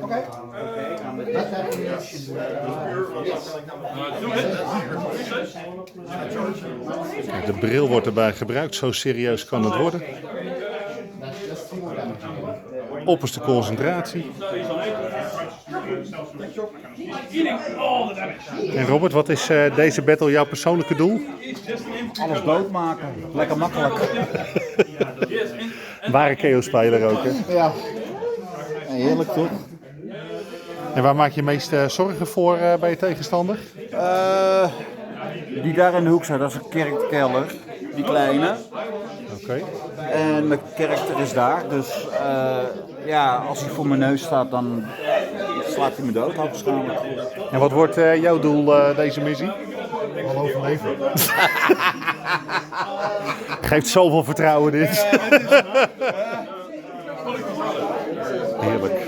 Oké. De bril wordt erbij gebruikt, zo serieus kan het worden. Opperste concentratie. En Robert, wat is deze battle jouw persoonlijke doel? Alles doodmaken. Lekker makkelijk. Ware KO-speler ook, hè? Ja. Heerlijk toch? En waar maak je meest zorgen voor bij je tegenstander? Die daar in de hoek staat, dat is een Kerk de Keller. Die kleine. Oké. En mijn karakter is daar. Dus ja, als hij voor mijn neus staat, dan slaat hij me dood, hoogstwaarschijnlijk. En wat wordt jouw doel deze missie? Al overleven. Geeft zoveel vertrouwen dit. Heerlijk.